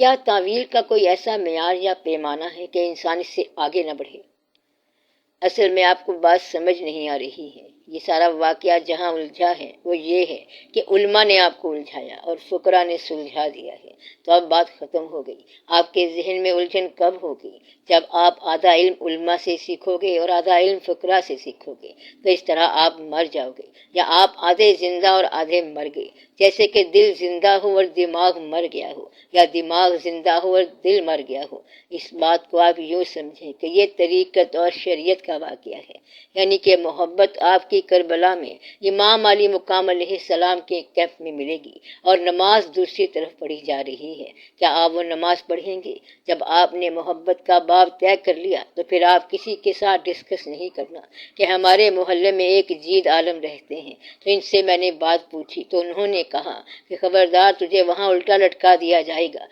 کیا تعویل کا کوئی ایسا معیار یا پیمانہ ہے کہ انسان اس سے آگے نہ بڑھے؟ اصل میں آپ کو بات سمجھ نہیں آ رہی ہے۔ یہ سارا واقعہ جہاں الجھا ہے وہ یہ ہے کہ علماء نے آپ کو الجھایا اور فقراء نے سلجھا دیا ہے۔ تو اب بات ختم ہو گئی۔ آپ کے ذہن میں الجھن کب ہوگی؟ جب آپ آدھا علم علماء سے سیکھو گے اور آدھا علم فقراء سے سیکھو گے، تو اس طرح آپ مر جاؤ گے، یا آپ آدھے زندہ اور آدھے مر گئے، جیسے کہ دل زندہ ہو اور دماغ مر گیا ہو، یا دماغ زندہ ہو اور دل مر گیا ہو۔ اس بات کو آپ یوں سمجھیں کہ یہ طریقت اور شریعت کا واقعہ ہے، یعنی کہ محبت آپ کی کربلا میں امام علی مقام علیہ السلام کے کیمپ میں ملے گی، اور نماز دوسری طرف پڑھی جا رہی ہے۔ کیا آپ وہ نماز پڑھیں گے؟ جب آپ نے محبت کا باب طے کر لیا تو پھر آپ کسی کے ساتھ ڈسکس نہیں کرنا کہ ہمارے محلے میں ایک جید عالم رہتے ہیں، تو ان سے میں نے بات پوچھی تو انہوں نے کہا کہ خبردار، تجھے وہاں الٹا لٹکا دیا جائے گا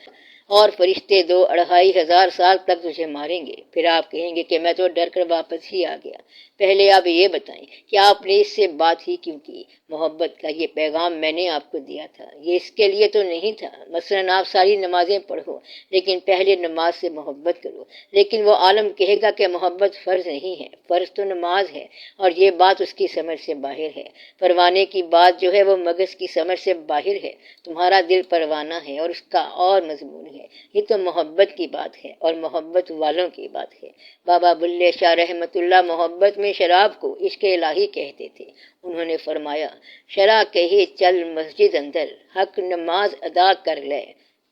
اور فرشتے 2-2500 سال تک تجھے ماریں گے۔ پھر آپ کہیں گے کہ میں تو ڈر کر واپس ہی آ گیا۔ پہلے آپ یہ بتائیں کہ آپ نے اس سے بات ہی کیوں کی؟ محبت کا یہ پیغام میں نے آپ کو دیا تھا، یہ اس کے لیے تو نہیں تھا مثلاً آپ ساری نمازیں پڑھو لیکن پہلے نماز سے محبت کرو۔ لیکن وہ عالم کہے گا کہ محبت فرض نہیں ہے، فرض تو نماز ہے، اور یہ بات اس کی سمجھ سے باہر ہے۔ پروانے کی بات جو ہے وہ مغز کی سمجھ سے باہر ہے۔ تمہارا دل پروانہ ہے اور اس کا اور مضمون ہے۔ یہ تو محبت کی بات ہے اور محبت والوں کی بات ہے۔ بابا بلے شاہ رحمۃ اللہ محبت میں شراب کو عشق الہی کہتے تھے۔ انہوں نے فرمایا، شرع کہے چل مسجد اندر، حق نماز ادا کر لے،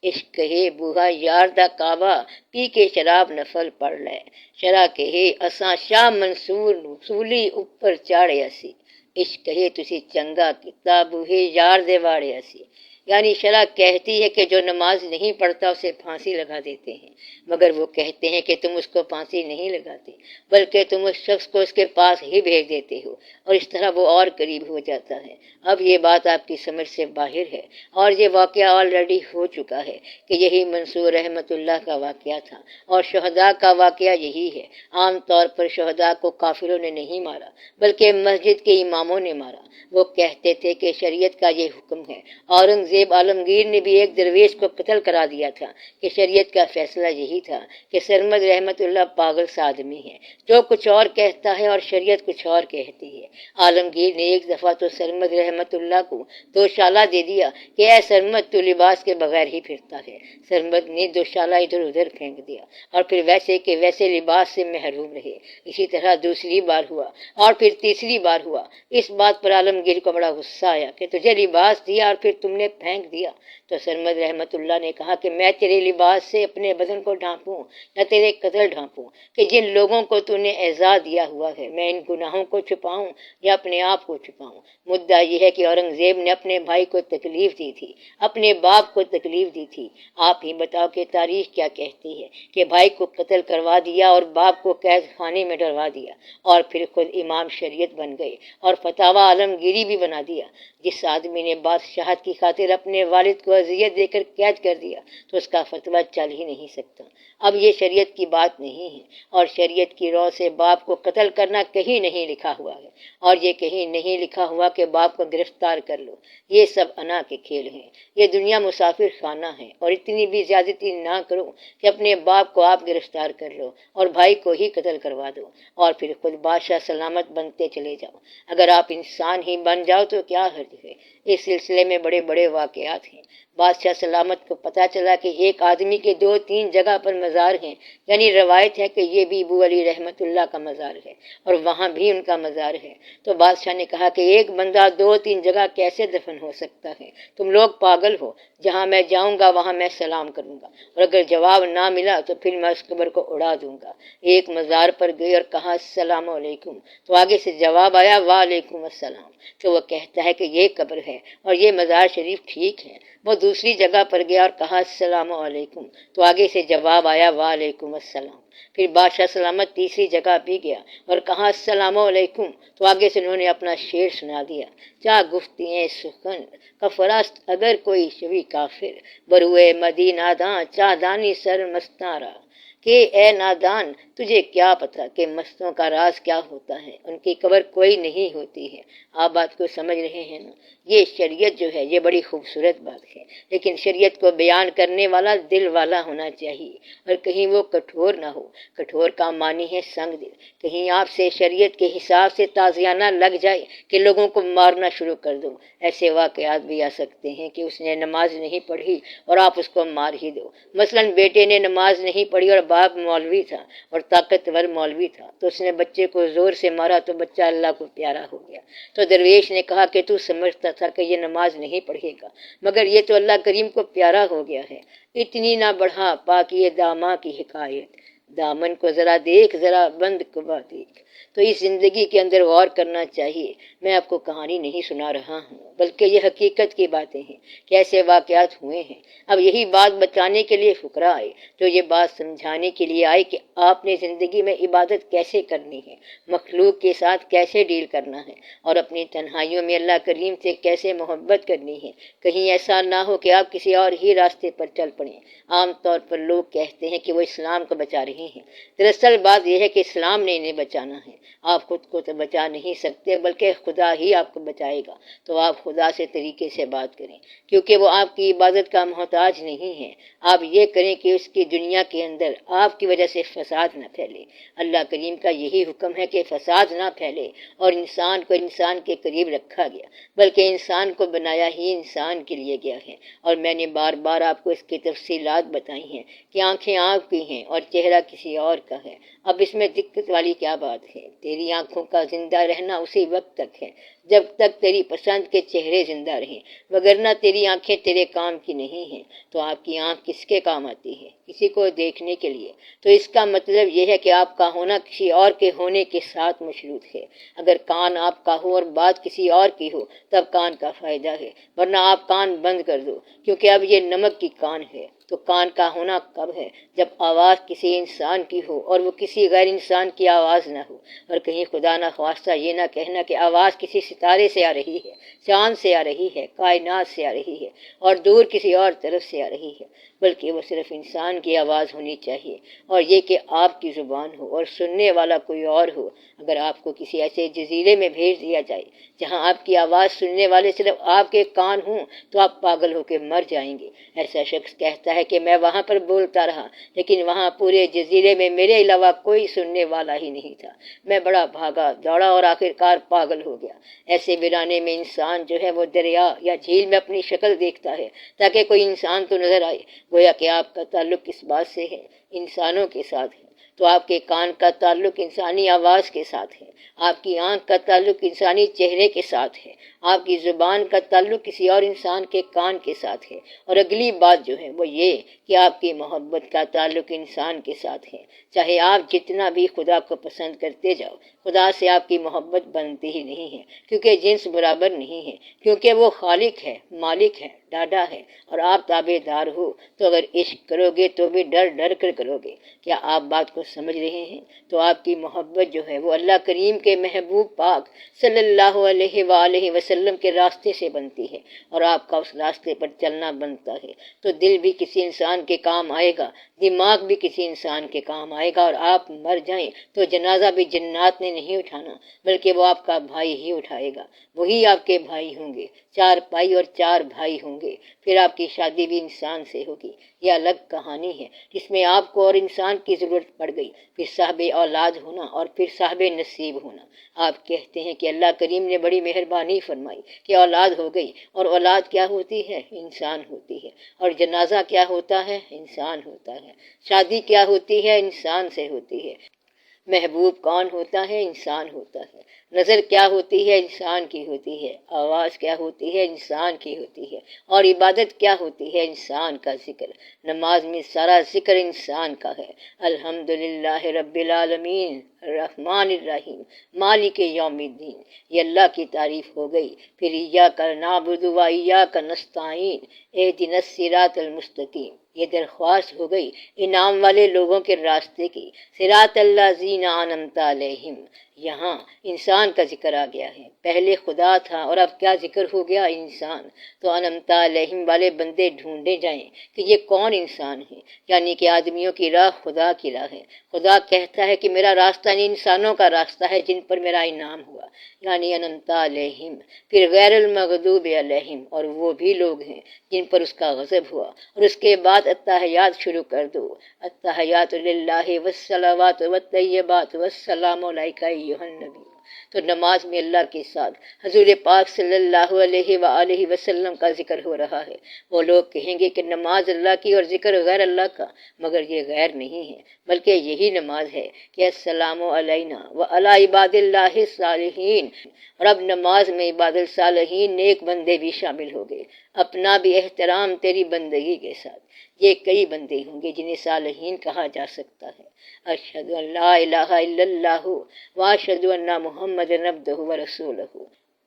عشق کہے بوہا یار دا کعبہ، پی کے شراب نفل پڑھ لے۔ شرع کہے اساں شاہ منصور سولی اوپر چاڑے اسی، عشق کہے تسی چنگا کتا بوہے یار دے واڑے اسی۔ یعنی شرع کہتی ہے کہ جو نماز نہیں پڑھتا اسے پھانسی لگا دیتے ہیں، مگر وہ کہتے ہیں کہ تم اس کو پھانسی نہیں لگاتے، بلکہ تم اس شخص کو اس کے پاس ہی بھیج دیتے ہو، اور اس طرح وہ اور قریب ہو جاتا ہے۔ اب یہ بات آپ کی سمجھ سے باہر ہے، اور یہ واقعہ آلریڈی ہو چکا ہے کہ یہی منصور رحمۃ اللہ کا واقعہ تھا، اور شہداء کا واقعہ یہی ہے۔ عام طور پر شہداء کو کافروں نے نہیں مارا، بلکہ مسجد کے اماموں نے مارا۔ وہ کہتے تھے کہ شریعت کا یہ حکم ہے۔ اورنگزیب عالمگیر نے بھی ایک درویش کو قتل کرا دیا تھا کہ شریعت کا فیصلہ یہی تھا کہ سرمد رحمت اللہ پاگل سا آدمی ہے، جو کچھ اور کہتا ہے اور شریعت کچھ اور کہتی ہے۔ عالمگیر نے ایک دفعہ تو سرمد رحمت اللہ کو دوشالہ دے دیا کہ اے سرمد، تو لباس کے بغیر ہی پھرتا ہے۔ سرمد نے دوشالہ ادھر ادھر پھینک دیا اور پھر ویسے کہ ویسے لباس سے محروم رہے۔ اسی طرح دوسری بار ہوا اور پھر تیسری بار ہوا۔ اس بات پر عالمگیر کو بڑا غصہ آیا کہ تجھے لباس دیا اور پھر تم نے پھینک دیا۔ تو سرمد رحمت اللہ نے کہا کہ میں تیرے لباس سے اپنے بدن کو ڈھانپوں یا تیرے قتل ڈھانپوں، کہ جن لوگوں کو تو نے اعزاز دیا ہوا ہے میں ان گناہوں کو چھپاؤں یا اپنے آپ کو چھپاؤں؟ مدعا یہ ہے کہ اورنگزیب نے اپنے بھائی کو تکلیف دی تھی، اپنے باپ کو تکلیف دی تھی۔ آپ ہی بتاؤ کہ تاریخ کیا کہتی ہے کہ بھائی کو قتل کروا دیا اور باپ کو قید خانے میں ڈلوا دیا، اور پھر خود امام شریعت بن گئے اور فتاوی عالمگیری بھی بنا دیا۔ جس آدمی نے بادشاہت کی خاطر اپنے والد کو اذیت دے کر قید کر دیا تو اس کا فتویٰ چل ہی نہیں سکتا۔ اب یہ شریعت کی بات نہیں ہے، اور شریعت کی رو سے باپ کو قتل کرنا کہیں نہیں لکھا ہوا ہے، اور یہ کہیں نہیں لکھا ہوا کہ باپ کو گرفتار کر لو۔ یہ سب انا کے کھیل ہیں۔ یہ دنیا مسافر خانہ ہے، اور اتنی بھی زیادتی نہ کرو کہ اپنے باپ کو آپ گرفتار کر لو اور بھائی کو ہی قتل کروا دو، اور پھر خود بادشاہ سلامت بنتے چلے جاؤ۔ اگر آپ انسان ہی بن جاؤ تو کیا حرج ہے؟ اس سلسلے میں بڑے بڑے واقعات ہیں۔ بادشاہ سلامت کو پتا چلا کہ ایک آدمی کے 2-3 جگہ پر مزار ہیں، یعنی روایت ہے کہ یہ بھی ابو علی رحمت اللہ کا مزار ہے اور وہاں بھی ان کا مزار ہے۔ تو بادشاہ نے کہا کہ ایک بندہ 2-3 جگہ کیسے دفن ہو سکتا ہے؟ تم لوگ پاگل ہو، جہاں میں جاؤں گا وہاں میں سلام کروں گا، اور اگر جواب نہ ملا تو پھر میں اس قبر کو اڑا دوں گا۔ ایک مزار پر گئی اور کہا السلام علیکم، تو آگے سے جواب آیا وعلیکم السلام۔ تو وہ کہتا ہے کہ یہ قبر ہے اور یہ مزار شریف ٹھیک ہے۔ وہ دوسری جگہ پر گیا اور کہا السلام علیکم، تو آگے سے جواب آیا وعلیکم السلام۔ پھر بادشاہ سلامت تیسری جگہ بھی گیا اور کہا السلام علیکم، تو آگے سے انہوں نے اپنا شعر سنا دیا، چا گفتیں سخن کفرست اگر کوئی شوی کافر، بروئے مدینہ داں چا دانی سر مستارا، کہ اے نادان تجھے کیا پتا کہ مستوں کا راز کیا ہوتا ہے، ان کی قبر کوئی نہیں ہوتی ہے۔ آپ بات کو سمجھ رہے ہیں نا؟ یہ شریعت جو ہے یہ بڑی خوبصورت بات ہے، لیکن شریعت کو بیان کرنے والا دل والا ہونا چاہیے، اور کہیں وہ کٹھور نہ ہو۔ کٹھور کا معنی ہے سنگ دل۔ کہیں آپ سے شریعت کے حساب سے تازیانہ لگ جائے کہ لوگوں کو مارنا شروع کر دو۔ ایسے واقعات بھی آ سکتے ہیں کہ اس نے نماز نہیں پڑھی اور آپ اس کو مار ہی دو۔ مثلاً بیٹے نے نماز نہیں پڑھی اور باپ مولوی تھا اور طاقتور مولوی تھا، تو اس نے بچے کو زور سے مارا تو بچہ اللہ کو پیارا ہو گیا۔ تو درویش نے کہا کہ تو سمجھتا تھا کہ یہ نماز نہیں پڑھے گا، مگر یہ تو اللہ کریم کو پیارا ہو گیا ہے۔ اتنی نہ بڑھا پاکی داماں کی حکایت، دامن کو ذرا دیکھ، ذرا بند کبا دیکھ۔ تو اس زندگی کے اندر غور کرنا چاہیے۔ میں آپ کو کہانی نہیں سنا رہا ہوں، بلکہ یہ حقیقت کی باتیں ہیں کہ ایسے واقعات ہوئے ہیں۔ اب یہی بات بتانے کے لیے فقراء آئے، تو یہ بات سمجھانے کے لیے آئے کہ آپ نے زندگی میں عبادت کیسے کرنی ہے، مخلوق کے ساتھ کیسے ڈیل کرنا ہے، اور اپنی تنہائیوں میں اللہ کریم سے کیسے محبت کرنی ہے۔ کہیں ایسا نہ ہو کہ آپ کسی اور ہی راستے پر چل پڑیں۔ عام طور پر لوگ کہتے ہیں کہ وہ اسلام کو بچا رہے ہیں، دراصل بات یہ ہے کہ اسلام نے انہیں بچانا ہے۔ آپ خود کو تو بچا نہیں سکتے، بلکہ خدا ہی آپ کو بچائے گا۔ تو آپ خدا سے طریقے سے بات کریں، کیونکہ وہ آپ کی عبادت کا محتاج نہیں ہے۔ آپ یہ کریں کہ اس کی دنیا کے اندر آپ کی وجہ سے فساد نہ پھیلے۔ اللہ کریم کا یہی حکم ہے کہ فساد نہ پھیلے، اور انسان کو انسان کے قریب رکھا گیا، بلکہ انسان کو بنایا ہی انسان کے لیے گیا ہے۔ اور میں نے بار بار آپ کو اس کی تفصیلات بتائی ہیں کہ آنکھیں آپ کی ہیں اور چہرہ کسی اور کا ہے۔ اب اس میں دقت والی کیا بات ہے؟ تیری آنکھوں کا زندہ رہنا اسی وقت تک ہے جب تک تیری پسند کے چہرے زندہ رہیں، وگرنہ تیری آنکھیں تیرے کام کی نہیں ہیں۔ تو آپ کی آنکھ کس کے کام آتی ہے؟ کسی کو دیکھنے کے لیے۔ تو اس کا مطلب یہ ہے کہ آپ کا ہونا کسی اور کے ہونے کے ساتھ مشروط ہے۔ اگر کان آپ کا ہو اور بات کسی اور کی ہو تب کان کا فائدہ ہے، ورنہ آپ کان بند کر دو، کیونکہ اب یہ نمک کی کان ہے۔ تو کان کا ہونا کب ہے؟ جب آواز کسی انسان کی ہو اور وہ کسی غیر انسان کی آواز نہ ہو۔ اور کہیں خدا نہ خواستہ یہ نہ کہنا کہ آواز کسی ستارے سے آ رہی ہے، چاند سے آ رہی ہے، کائنات سے آ رہی ہے، اور دور کسی اور طرف سے آ رہی ہے، بلکہ وہ صرف انسان کی آواز ہونی چاہیے، اور یہ کہ آپ کی زبان ہو اور سننے والا کوئی اور ہو۔ اگر آپ کو کسی ایسے جزیرے میں بھیج دیا جائے جہاں آپ کی آواز سننے والے صرف آپ کے کان ہوں تو آپ پاگل ہو کے مر جائیں گے۔ ایسا شخص کہتا ہے کہ میں وہاں پر بولتا رہا، لیکن وہاں پورے جزیرے میں میرے علاوہ کوئی سننے والا ہی نہیں تھا۔ میں بڑا بھاگا دوڑا اور آخرکار پاگل ہو گیا۔ ایسے ویرانے میں انسان جو ہے وہ دریا یا جھیل میں اپنی شکل دیکھتا ہے تاکہ کوئی انسان تو نظر آئے۔ گویا کہ آپ کا تعلق کس بات سے ہے؟ انسانوں کے ساتھ ہے۔ تو آپ کے کان کا تعلق انسانی آواز کے ساتھ ہے، آپ کی آنکھ کا تعلق انسانی چہرے کے ساتھ ہے، آپ کی زبان کا تعلق کسی اور انسان کے کان کے ساتھ ہے، اور اگلی بات جو ہے وہ یہ کہ آپ کی محبت کا تعلق انسان کے ساتھ ہے۔ چاہے آپ جتنا بھی خدا کو پسند کرتے جاؤ، خدا سے آپ کی محبت بنتی ہی نہیں ہے، کیونکہ جنس برابر نہیں ہے، کیونکہ وہ خالق ہے، مالک ہے، ڈاڈا ہے، اور آپ تابع دار ہو۔ تو اگر عشق کرو گے تو بھی ڈر ڈر کر کرو گے۔ کیا آپ بات کو سمجھ رہے ہیں؟ تو آپ کی محبت جو ہے وہ اللہ کریم کے محبوب پاک صلی اللہ علیہ وآلہ وسلم کے راستے سے بنتی ہے، اور آپ کا اس راستے پر چلنا بنتا ہے۔ تو دل بھی کسی انسان کے کام آئے گا، دماغ بھی کسی انسان کے کام آئے گا، اور آپ مر جائیں تو جنازہ بھی جنات نے نہیں اٹھانا، بلکہ وہ آپ کا بھائی ہی اٹھائے گا۔ وہی آپ کے بھائی ہوں گے، 4 بھائی اور 4 بھائی ہوں گے۔ پھر آپ کی شادی بھی انسان سے ہوگی۔ یہ الگ کہانی ہے جس میں آپ کو اور انسان کی ضرورت پڑ گئی، پھر صاحب اولاد ہونا اور پھر صاحب نصیب ہونا۔ آپ کہتے ہیں کہ اللہ کریم نے بڑی مہربانی فرمائی کہ اولاد ہو گئی، اور اولاد کیا ہوتی ہے؟ انسان ہوتی ہے۔ اور جنازہ کیا ہوتا ہے؟ انسان ہوتا ہے۔ شادی کیا ہوتی ہے؟ انسان سے ہوتی ہے۔ محبوب کون ہوتا ہے؟ انسان ہوتا ہے۔ نظر کیا ہوتی ہے؟ انسان کی ہوتی ہے۔ آواز کیا ہوتی ہے؟ انسان کی ہوتی ہے۔ اور عبادت کیا ہوتی ہے؟ انسان کا ذکر۔ نماز میں سارا ذکر انسان کا ہے۔ الحمدللہ رب العالمین الرحمن الرحیم مالک یوم الدین، یہ اللہ کی تعریف ہو گئی۔ پھر ایاک نعبد و ایاک نستعین اہدنا الصراط المستقیم، یہ درخواست ہو گئی انعام والے لوگوں کے راستے کی۔ صراط الذین انعمت علیہم، یہاں انسان کا ذکر آ گیا ہے، پہلے خدا تھا اور اب کیا ذکر ہو گیا؟ انسان۔ تو انمتا علیہم والے بندے ڈھونڈے جائیں کہ یہ کون انسان ہے، یعنی کہ آدمیوں کی راہ خدا کی راہ ہے۔ خدا کہتا ہے کہ میرا راستہ ان انسانوں کا راستہ ہے جن پر میرا انعام ہوا، یعنی انمتا علیہم، پھر غیر المغضوب علیہم، اور وہ بھی لوگ ہیں جن پر اس کا غضب ہوا۔ اور اس کے بعد التحیات شروع کر دو، التحیات للہ والصلوات والطیبات والسلام علیک ایھا النبی۔ تو نماز میں اللہ کے ساتھ حضور پاک صلی اللہ علیہ وآلہ وسلم کا ذکر ہو رہا ہے۔ وہ لوگ کہیں گے کہ نماز اللہ کی اور ذکر غیر اللہ کا، مگر یہ غیر نہیں ہے، بلکہ یہی نماز ہے کہ السلام علینا وعلی عباد اللہ الصالحین۔ اور اب نماز میں عباد الصالحین نیک بندے بھی شامل ہو گئے، اپنا بھی احترام تیری بندگی کے ساتھ۔ یہ کئی بندے ہوں گے جنہیں صالحین کہا جا سکتا ہے۔ اشہد ان لا الہ الا اللہ واشہد ان محمد عبدہ ورسولہ۔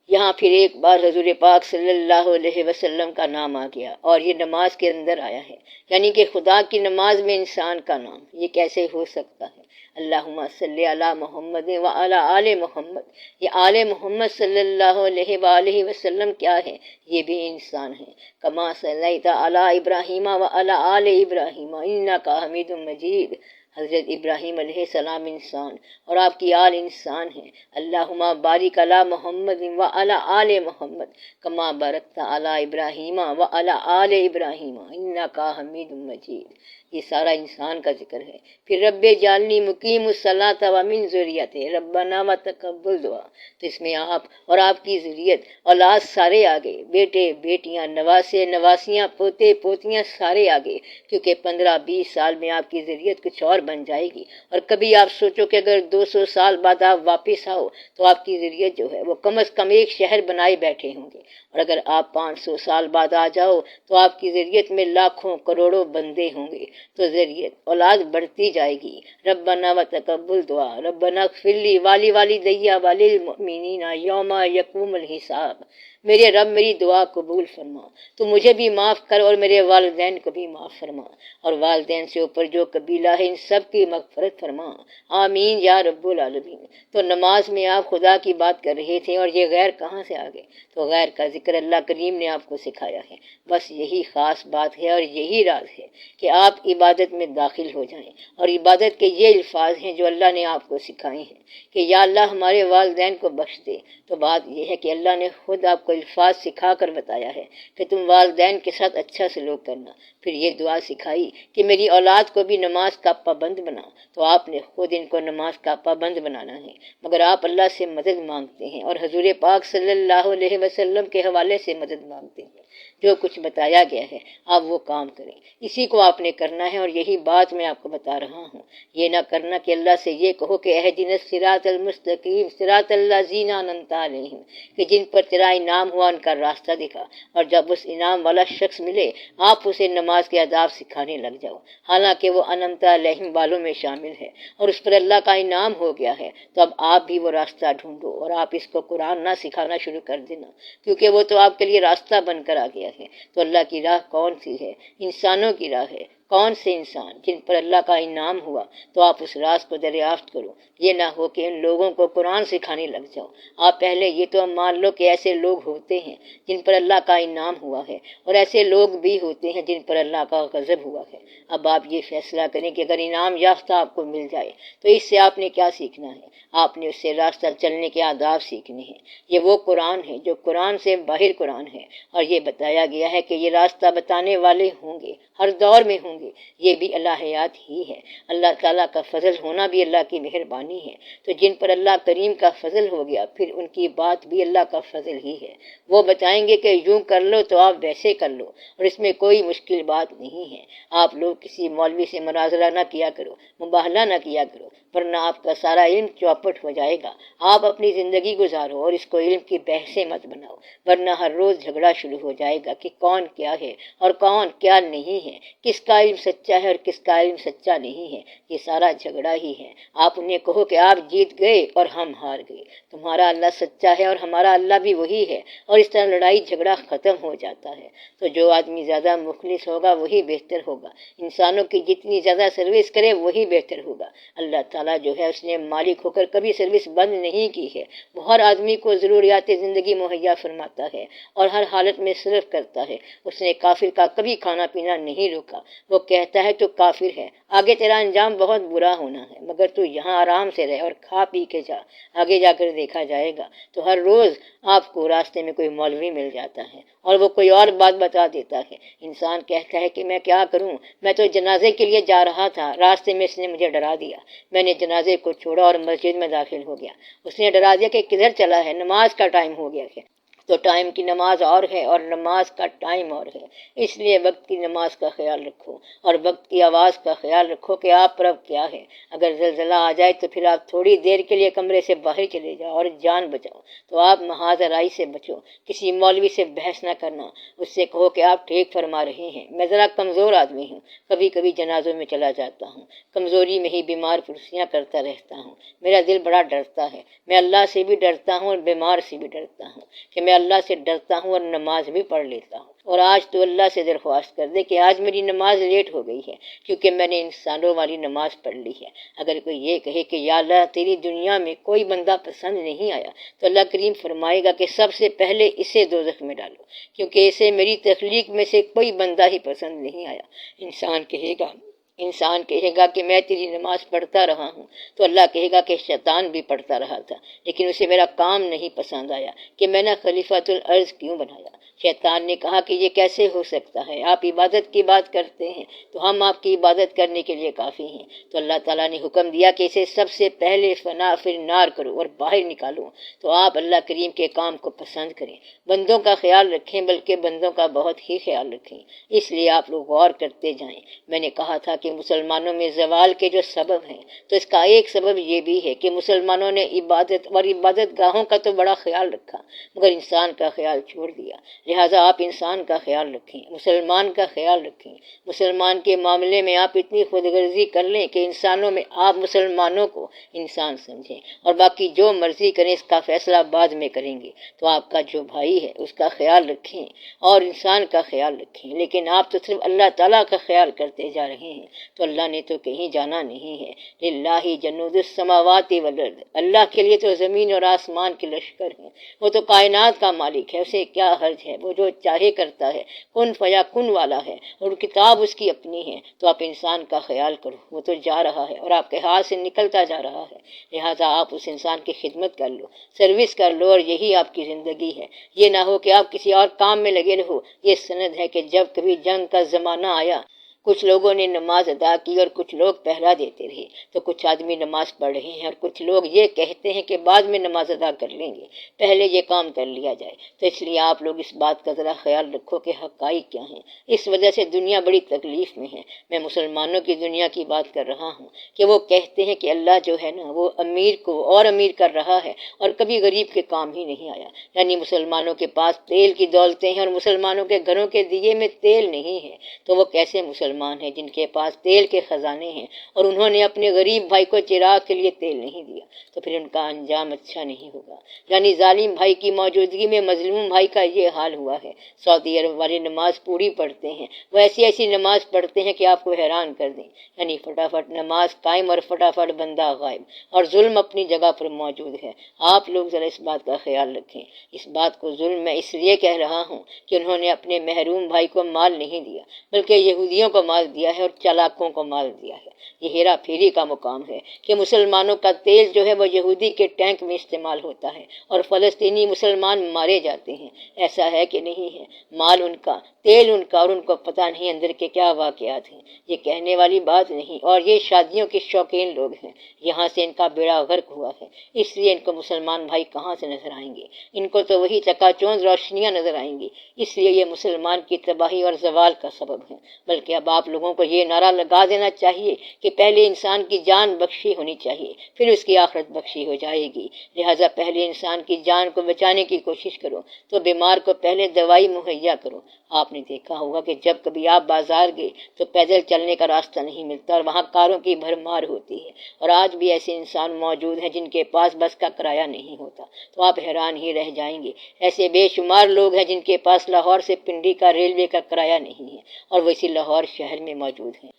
یہاں پھر ایک بار حضور پاک صلی اللہ علیہ وسلم کا نام آ گیا اور یہ نماز کے اندر آیا ہے، یعنی کہ خدا کی نماز میں انسان کا نام، یہ کیسے ہو سکتا ہے؟ اللہم صلی علی محمد وعلی آل محمد، یہ آل محمد صلی اللہ علیہ وآلہ وسلم کیا ہے؟ یہ بھی انسان ہے۔ کما صلیت علی ابراہیم وعلی آل ابراہیم انک حمید مجید، حضرت ابراہیم علیہ السلام انسان اور آپ کی آل انسان ہیں۔ اللہم بارک علی محمد وعلی آل محمد کما بارکت علی ابراہیم وعلی آل ابراہیم انک حمید مجید۔ یہ سارا انسان کا ذکر ہے۔ پھر رب جعلنی مقیم الصلاۃ ومن ذریتی ربنا وتقبل دعا، تو اس میں آپ اور آپ کی ذریت اولاد سارے آگے، بیٹے بیٹیاں نواسے نواسیاں پوتے پوتیاں سارے آگے، کیونکہ 15-20 سال میں آپ کی ذریت کچھ اور بن جائے گی۔ اور کبھی آپ سوچو کہ اگر 200 سال بعد آپ واپس آؤ تو آپ کی ذریت جو ہے وہ کم از کم ایک شہر بنائے بیٹھے ہوں گے، اور اگر آپ 500 سال بعد آ جاؤ تو آپ کی ذریت میں لاکھوں کروڑوں بندے ہوں گے، تو ذریت اولاد بڑھتی جائے گی۔ ربنا وتقبل دعا، ربنا اغفر لی والی والدی وللمؤمنین یوم یقوم الحساب۔ میرے رب میری دعا قبول فرما، تو مجھے بھی معاف کر اور میرے والدین کو بھی معاف فرما، اور والدین سے اوپر جو قبیلہ ہے ان سب کی مغفرت فرما، آمین یا رب العالمین۔ تو نماز میں آپ خدا کی بات کر رہے تھے اور یہ غیر کہاں سے آ گئے؟ تو غیر کا ذکر اللہ کریم نے آپ کو سکھایا ہے۔ بس یہی خاص بات ہے اور یہی راز ہے کہ آپ عبادت میں داخل ہو جائیں، اور عبادت کے یہ الفاظ ہیں جو اللہ نے آپ کو سکھائے ہیں کہ یا اللہ ہمارے والدین کو بخش دے۔ تو بات یہ ہے کہ اللہ نے خود آپ کو الفاظ سکھا کر بتایا ہے کہ تم والدین کے ساتھ اچھا سلوک کرنا۔ پھر یہ دعا سکھائی کہ میری اولاد کو بھی نماز کا پابند بنا، تو آپ نے خود ان کو نماز کا پابند بنانا ہے، مگر آپ اللہ سے مدد مانگتے ہیں اور حضور پاک صلی اللہ علیہ وسلم کے حوالے سے مدد مانگتے ہیں۔ جو کچھ بتایا گیا ہے آپ وہ کام کریں، اسی کو آپ نے کرنا ہے، اور یہی بات میں آپ کو بتا رہا ہوں۔ یہ نہ کرنا کہ اللہ سے یہ کہو کہ اہدنا الصراط المستقیم صراط الذین انعمت علیہم، کہ جن پر تیرا انعام ہوا ان کا راستہ دکھا، اور جب اس انعام والا شخص ملے آپ اسے نماز کے آداب سکھانے لگ جاؤ، حالانکہ وہ انعمت علیہم والوں میں شامل ہے اور اس پر اللہ کا انعام ہو گیا ہے۔ تو اب آپ بھی وہ راستہ ڈھونڈو اور آپ اس کو قرآن نہ سکھانا شروع کر دینا، کیونکہ وہ تو آپ کے لیے راستہ بن کر آ گیا ہے۔ تو اللہ کی راہ کون سی ہے؟ انسانوں کی راہ ہے۔ کون سے انسان؟ جن پر اللہ کا انعام ہوا، تو آپ اس راز کو دریافت کرو۔ یہ نہ ہو کہ ان لوگوں کو قرآن سکھانے لگ جاؤ۔ آپ پہلے یہ تو مان لو کہ ایسے لوگ ہوتے ہیں جن پر اللہ کا انعام ہوا ہے، اور ایسے لوگ بھی ہوتے ہیں جن پر اللہ کا غضب ہوا ہے۔ اب آپ یہ فیصلہ کریں کہ اگر انعام یافتہ آپ کو مل جائے تو اس سے آپ نے کیا سیکھنا ہے؟ آپ نے اس سے راستہ چلنے کے آداب سیکھنے ہیں۔ یہ وہ قرآن ہے جو قرآن سے باہر قرآن ہے، اور یہ بتایا گیا ہے کہ یہ راستہ بتانے والے ہوں گے، ہر دور میں ہوں گے۔ یہ بھی الہیات ہی ہے، اللہ تعالیٰ کا فضل ہونا بھی اللہ کی مہربانی ہے۔ تو جن پر اللہ کریم کا فضل ہو گیا پھر ان کی بات بھی اللہ کا فضل ہی ہے۔ وہ بتائیں گے کہ یوں کر لو تو آپ ویسے کر لو، اور اس میں کوئی مشکل بات نہیں ہے۔ آپ لوگ کسی مولوی سے مناظرہ نہ کیا کرو، مباہلہ نہ کیا کرو، ورنہ آپ کا سارا علم چوپٹ ہو جائے گا۔ آپ اپنی زندگی گزارو اور اس کو علم کی بحثیں مت بناؤ، ورنہ ہر روز جھگڑا شروع ہو جائے گا کہ کون کیا ہے اور کون کیا نہیں ہے، کس کا علم سچا ہے اور کس کا علم سچا نہیں ہے۔ یہ سارا جھگڑا ہی ہے۔ آپ انہیں کہو کہ آپ جیت گئے اور ہم ہار گئے، تمہارا اللہ سچا ہے اور ہمارا اللہ بھی وہی ہے، اور اس طرح لڑائی جھگڑا ختم ہو جاتا ہے۔ تو جو آدمی زیادہ مخلص ہوگا وہی بہتر ہوگا، انسانوں کی جتنی زیادہ سروس کرے وہی بہتر ہوگا۔ اللہ تعالیٰ تعالیٰ جو ہے اس نے مالک ہو کر کبھی سروس بند نہیں کی ہے. وہ ہر آدمی کو ضروریات زندگی مہیا فرماتا ہے اور ہر حالت میں صرف کرتا ہے. اس نے کافر کا کبھی کھانا پینا نہیں روکا. وہ کہتا ہے تو کافر ہے، آگے تیرا انجام بہت برا ہونا ہے، مگر تو یہاں آرام سے رہ اور کھا پی کے جا، آگے جا کر دیکھا جائے گا. تو ہر روز آپ کو راستے میں کوئی مولوی مل جاتا ہے اور وہ کوئی اور بات بتا دیتا ہے. انسان کہتا ہے کہ میں کیا کروں، میں تو جنازے کے لیے جا رہا تھا، راستے میں اس نے مجھے ڈرا دیا، میں نے جنازے کو چھوڑا اور مسجد میں داخل ہو گیا. اس نے ڈرا دیا کہ کدھر چلا ہے، نماز کا ٹائم ہو گیا ہے. تو ٹائم کی نماز اور ہے اور نماز کا ٹائم اور ہے. اس لیے وقت کی نماز کا خیال رکھو اور وقت کی آواز کا خیال رکھو کہ آپ پر اب کیا ہے. اگر زلزلہ آ جائے تو پھر آپ تھوڑی دیر کے لیے کمرے سے باہر چلے جاؤ اور جان بچاؤ. تو آپ محاذ رائی سے بچو. کسی مولوی سے بحث نہ کرنا، اس سے کہو کہ آپ ٹھیک فرما رہے ہیں، میں ذرا کمزور آدمی ہوں، کبھی کبھی جنازوں میں چلا جاتا ہوں، کمزوری میں ہی بیمار پرسیاں کرتا رہتا ہوں، میرا دل بڑا ڈرتا ہے. میں اللہ سے بھی ڈرتا ہوں اور بیمار سے بھی ڈرتا ہوں کہ میں اللہ سے ڈرتا ہوں اور نماز بھی پڑھ لیتا ہوں. اور آج تو اللہ سے درخواست کر دے کہ آج میری نماز لیٹ ہو گئی ہے کیونکہ میں نے انسانوں والی نماز پڑھ لی ہے. اگر کوئی یہ کہے کہ یا اللہ تیری دنیا میں کوئی بندہ پسند نہیں آیا، تو اللہ کریم فرمائے گا کہ سب سے پہلے اسے دوزخ میں ڈالو، کیونکہ اسے میری تخلیق میں سے کوئی بندہ ہی پسند نہیں آیا. انسان کہے گا کہ میں تیری نماز پڑھتا رہا ہوں، تو اللہ کہے گا کہ شیطان بھی پڑھتا رہا تھا لیکن اسے میرا کام نہیں پسند آیا کہ میں نے خلیفۃ الارض کیوں بنایا. شیطان نے کہا کہ یہ کیسے ہو سکتا ہے، آپ عبادت کی بات کرتے ہیں تو ہم آپ کی عبادت کرنے کے لیے کافی ہیں. تو اللہ تعالیٰ نے حکم دیا کہ اسے سب سے پہلے فنا پھر نار کرو اور باہر نکالو. تو آپ اللہ کریم کے کام کو پسند کریں، بندوں کا خیال رکھیں، بلکہ بندوں کا بہت ہی خیال رکھیں. اس لیے آپ لوگ غور کرتے جائیں. میں نے کہا تھا کہ مسلمانوں میں زوال کے جو سبب ہیں تو اس کا ایک سبب یہ بھی ہے کہ مسلمانوں نے عبادت گاہوں کا تو بڑا خیال رکھا مگر انسان کا خیال چھوڑ دیا. لہٰذا آپ انسان کا خیال رکھیں، مسلمان کا خیال رکھیں. مسلمان کے معاملے میں آپ اتنی خود غرضی کر لیں کہ انسانوں میں آپ مسلمانوں کو انسان سمجھیں اور باقی جو مرضی کریں اس کا فیصلہ بعد میں کریں گے. تو آپ کا جو بھائی ہے اس کا خیال رکھیں اور انسان کا خیال رکھیں. لیکن آپ تو صرف اللہ تعالیٰ کا خیال کرتے جا رہے ہیں. تو اللہ نے تو کہیں جانا نہیں ہے. للہ جنود السماوات والارض، اللہ کے لیے تو زمین اور آسمان کے لشکر ہیں. وہ تو کائنات کا مالک ہے، اسے کیا حرج ہے، وہ جو چاہے کرتا ہے، کن فیا کن والا ہے اور کتاب اس کی اپنی ہے. تو آپ انسان کا خیال کرو، وہ تو جا رہا ہے اور آپ کے ہاتھ سے نکلتا جا رہا ہے. لہٰذا آپ اس انسان کی خدمت کر لو، سروس کر لو، اور یہی آپ کی زندگی ہے. یہ نہ ہو کہ آپ کسی اور کام میں لگے رہو. یہ سند ہے کہ جب کبھی جنگ کا زمانہ آیا، کچھ لوگوں نے نماز ادا کی اور کچھ لوگ پہرا دیتے رہے. تو کچھ آدمی نماز پڑھ رہے ہیں اور کچھ لوگ یہ کہتے ہیں کہ بعد میں نماز ادا کر لیں گے، پہلے یہ کام کر لیا جائے. تو اس لیے آپ لوگ اس بات کا ذرا خیال رکھو کہ حقائق کیا ہیں. اس وجہ سے دنیا بڑی تکلیف میں ہے. میں مسلمانوں کی دنیا کی بات کر رہا ہوں کہ وہ کہتے ہیں کہ اللہ جو ہے نا وہ امیر کو اور امیر کر رہا ہے اور کبھی غریب کے کام ہی نہیں آیا. یعنی مسلمانوں کے پاس تیل کی دولتیں ہیں اور مسلمانوں کے گھروں کے دیے میں تیل نہیں ہے. تو وہ کیسے مسلمان ہیں جن کے پاس تیل کے خزانے ہیں اور انہوں نے اپنے غریب بھائی کو چراغ کے لیے تیل نہیں دیا؟ تو پھر ان کا انجام اچھا نہیں ہوگا. یعنی ظالم بھائی کی موجودگی میں مظلوم بھائی کا یہ حال ہوا ہے. سعودی عرب والے نماز پوری پڑھتے ہیں، وہ ایسی نماز پڑھتے ہیں کہ آپ کو حیران کر دیں. یعنی فٹافٹ نماز قائم اور فٹافٹ بندہ غائب، اور ظلم اپنی جگہ پر موجود ہے. آپ لوگ ذرا اس بات کا خیال رکھیں. اس بات کو ظلم میں اس لیے کہہ رہا ہوں کہ انہوں نے اپنے محروم بھائی کو مال نہیں دیا بلکہ یہودیوں کو مال دیا ہے اور چالاکوں کو مال دیا ہے. یہ ہیرا پھیری کا مقام ہے کہ مسلمانوں کا تیل جو ہے وہ یہودی کے ٹینک میں استعمال ہوتا ہے اور فلسطینی مسلمان مارے جاتے ہیں. ایسا ہے کہ نہیں ہے؟ مال ان کا، تیل ان کا، اور ان کو پتہ نہیں اندر کے کیا واقعات ہیں. یہ کہنے والی بات نہیں. اور یہ شادیوں کے شوقین لوگ ہیں، یہاں سے ان کا بیڑا غرق ہوا ہے. اس لیے ان کو مسلمان بھائی کہاں سے نظر آئیں گے؟ ان کو تو وہی چکا چوند روشنیاں نظر آئیں گی. اس لیے یہ مسلمان کی تباہی اور زوال کا سبب ہے. بلکہ اب آپ لوگوں کو یہ نعرہ لگا دینا چاہیے کہ پہلے انسان کی جان بخشی ہونی چاہیے، پھر اس کی آخرت بخشی ہو جائے گی. لہٰذا پہلے انسان کی جان کو بچانے کی کوشش کرو. تو بیمار کو پہلے دوائی مہیا کرو. آپ نے دیکھا ہوگا کہ جب کبھی آپ بازار گئے تو پیدل چلنے کا راستہ نہیں ملتا اور وہاں کاروں کی بھرمار ہوتی ہے. اور آج بھی ایسے انسان موجود ہیں جن کے پاس بس کا کرایہ نہیں ہوتا. تو آپ حیران ہی رہ جائیں گے. ایسے بے شمار لوگ ہیں جن کے پاس لاہور سے پنڈی کا ریلوے کا کرایہ نہیں ہے اور وہ اسی لاہور شہر میں موجود ہیں.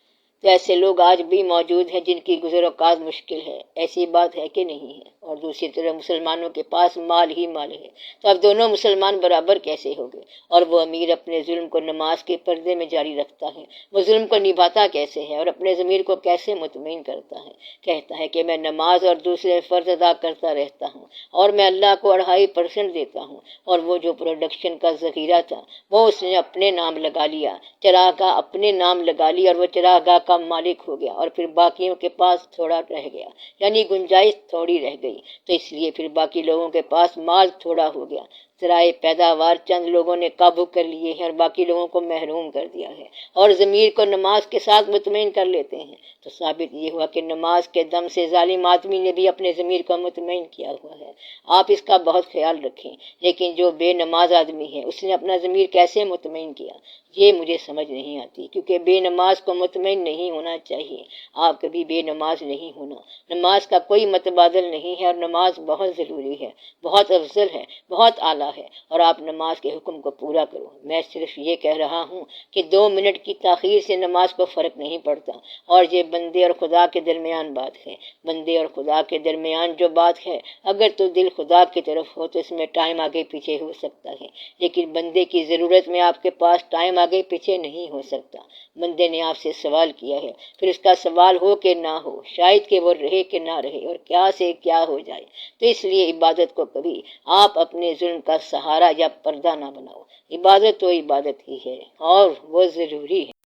تو ایسے لوگ آج بھی موجود ہیں جن کی گزر اوقات مشکل ہے، ایسی بات ہے کہ نہیں ہے؟ اور دوسری طرف مسلمانوں کے پاس مال ہی مال ہے، تو اب دونوں مسلمان برابر کیسے ہو گئے؟ اور وہ امیر اپنے ظلم کو نماز کے پردے میں جاری رکھتا ہے، وہ ظلم کو نبھاتا کیسے ہے اور اپنے ضمیر کو کیسے مطمئن کرتا ہے؟ کہتا ہے کہ میں نماز اور دوسرے فرض ادا کرتا رہتا ہوں اور میں اللہ کو 2.5% دیتا ہوں، اور وہ جو پروڈکشن کا ذخیرہ تھا وہ اس نے اپنے نام لگا لیا، چراگاہ اپنے نام لگا لی اور وہ چراگاہ کا مالک ہو گیا، اور پھر باقیوں کے پاس تھوڑا رہ گیا، یعنی گنجائش تھوڑی رہ گئی، تو اس لیے پھر باقی لوگوں کے پاس مال تھوڑا ہو گیا، ذرائع پیداوار چند لوگوں نے قابو کر لیے ہیں اور باقی لوگوں کو محروم کر دیا ہے، اور ضمیر کو نماز کے ساتھ مطمئن کر لیتے ہیں، تو ثابت یہ ہوا کہ نماز کے دم سے ظالم آدمی نے بھی اپنے ضمیر کو مطمئن کیا ہوا ہے۔ آپ اس کا بہت خیال رکھیں، لیکن جو بے نماز آدمی ہے اس نے اپنا ضمیر کیسے مطمئن کیا، یہ مجھے سمجھ نہیں آتی، کیونکہ بے نماز کو مطمئن نہیں ہونا چاہیے۔ آپ کبھی بے نماز نہیں ہونا، نماز کا کوئی متبادل نہیں ہے، اور نماز بہت ضروری ہے، بہت افضل ہے، بہت اعلیٰ ہے، اور آپ نماز کے حکم کو پورا کرو۔ میں صرف یہ کہہ رہا ہوں کہ 2 منٹ کی تاخیر سے نماز کو فرق نہیں پڑتا، اور یہ بندے اور خدا کے درمیان بات ہے، بندے اور خدا کے درمیان جو بات ہے، اگر تو دل خدا کی طرف ہو تو اس میں ٹائم آگے پیچھے ہو سکتا ہے، لیکن بندے کی ضرورت میں آپ کے پاس ٹائم آگے پیچھے نہیں ہو سکتا۔ بندے نے آپ سے سوال کیا ہے، پھر اس کا سوال ہو کہ نہ ہو، شاید کہ وہ رہے کہ نہ رہے، اور کیا سے کیا ہو جائے، تو اس لیے عبادت کو کبھی آپ اپنے ظلم کا سہارا یا پردہ نہ بناؤ۔ عبادت تو عبادت ہی ہے، اور وہ ضروری ہے۔